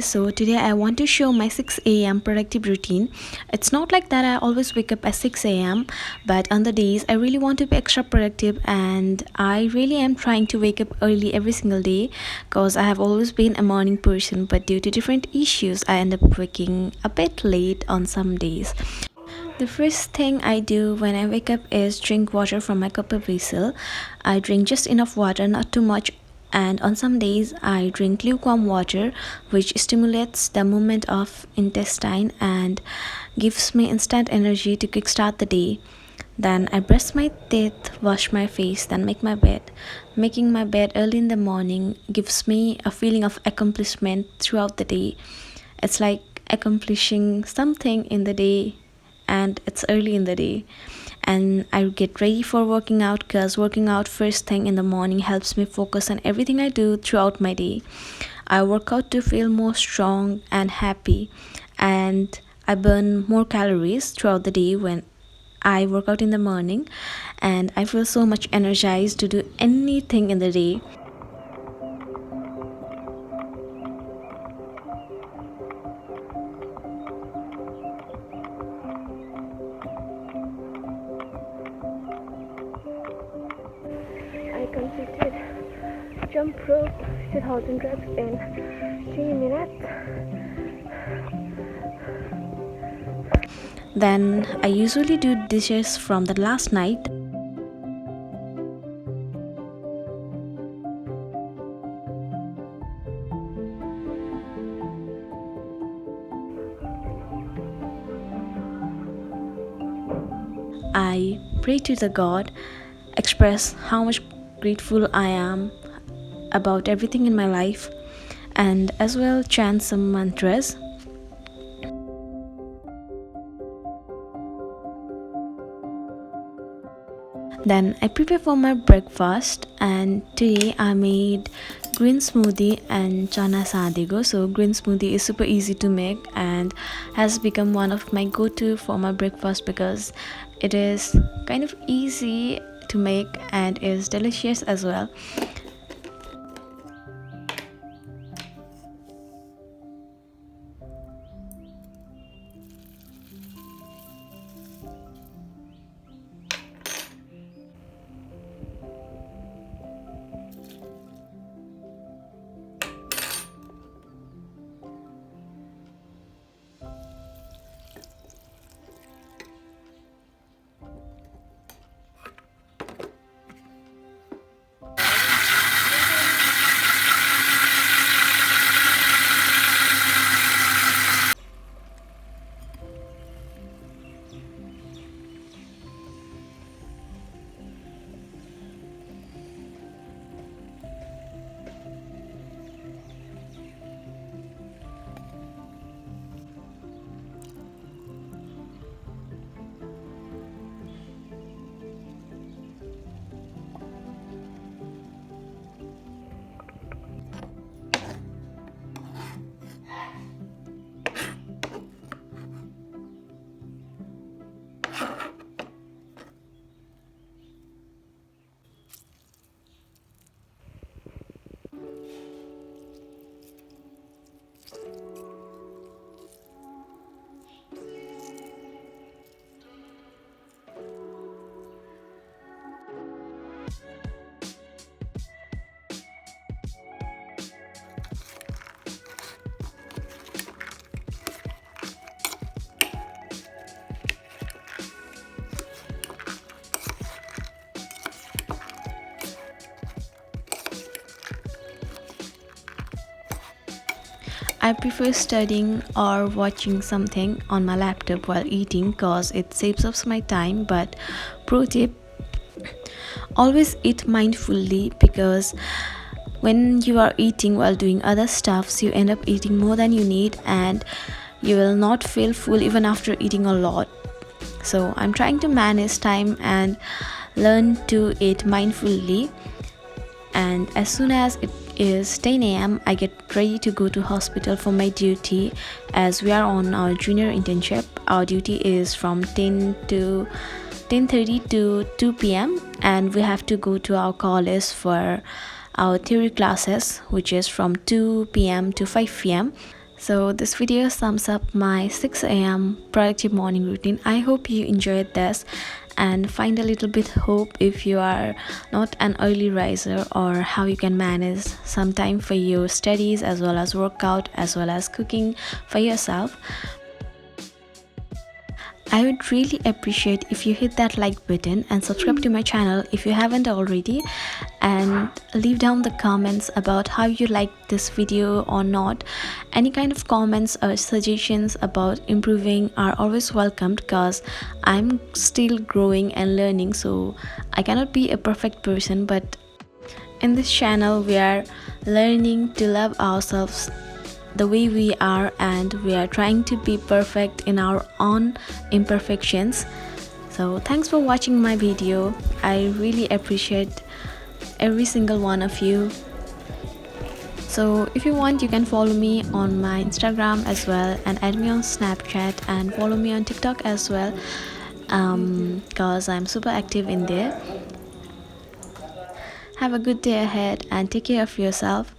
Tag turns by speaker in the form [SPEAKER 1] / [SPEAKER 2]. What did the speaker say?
[SPEAKER 1] so today I want to show my 6 a.m. productive routine. It's not like that I always wake up at 6 a.m., but on the days I really want to be extra productive, and I really am trying to wake up early every single day because I have always been a morning person, but due to different issues, I end up waking a bit late on some days. The first thing I do when I wake up is drink water from my copper vessel. I drink just enough water, not too much, and on some days I drink lukewarm water, which stimulates the movement of intestine and gives me instant energy to kickstart the day. Then I brush my teeth, wash my face, then make my bed. Making my bed early in the morning gives me a feeling of accomplishment throughout the day. It's like accomplishing something in the day, and it's early in the day. And I get ready for working out because working out first thing in the morning helps me focus on everything I do throughout my day. I work out to feel more strong and happy, and I burn more calories throughout the day when I work out in the morning, and I feel so much energized to do anything in the day. I completed jump rope 2000 reps in 3 minutes. Then I usually do dishes from the last night. I pray to the God, express how much grateful I am about everything in my life, and as well chant some mantras. Then I prepare for my breakfast, and today I made green smoothie and chana sadigo. So green smoothie is super easy to make and has become one of my go-to for my breakfast because it is kind of easy to make and is delicious as well. I prefer studying or watching something on my laptop while eating because it saves up my time. But pro tip, always eat mindfully because when you are eating while doing other stuffs, you end up eating more than you need and you will not feel full even after eating a lot. So I'm trying to manage time and learn to eat mindfully, and as soon as it is 10 a.m. I get ready to go to hospital for my duty as we are on our junior internship. Our duty is from 10:30 to 2 p.m. and we have to go to our college for our theory classes, which is from 2 p.m. to 5 p.m. So this video sums up my 6 a.m. productive morning routine. I hope you enjoyed this and find a little bit hope if you are not an early riser, or how you can manage some time for your studies as well as workout as well as cooking for yourself. I would really appreciate if you hit that like button and subscribe to my channel if you haven't already, and leave down the comments about how you liked this video or not. Any kind of comments or suggestions about improving are always welcomed, because I'm still growing and learning, so I cannot be a perfect person, but in this channel we are learning to love ourselves the way we are, and we are trying to be perfect in our own imperfections. So thanks for watching my video. I really appreciate every single one of you. So if you want, you can follow me on my Instagram as well, and add me on Snapchat, and follow me on TikTok as well, because I'm super active in there. Have a good day ahead and take care of yourself.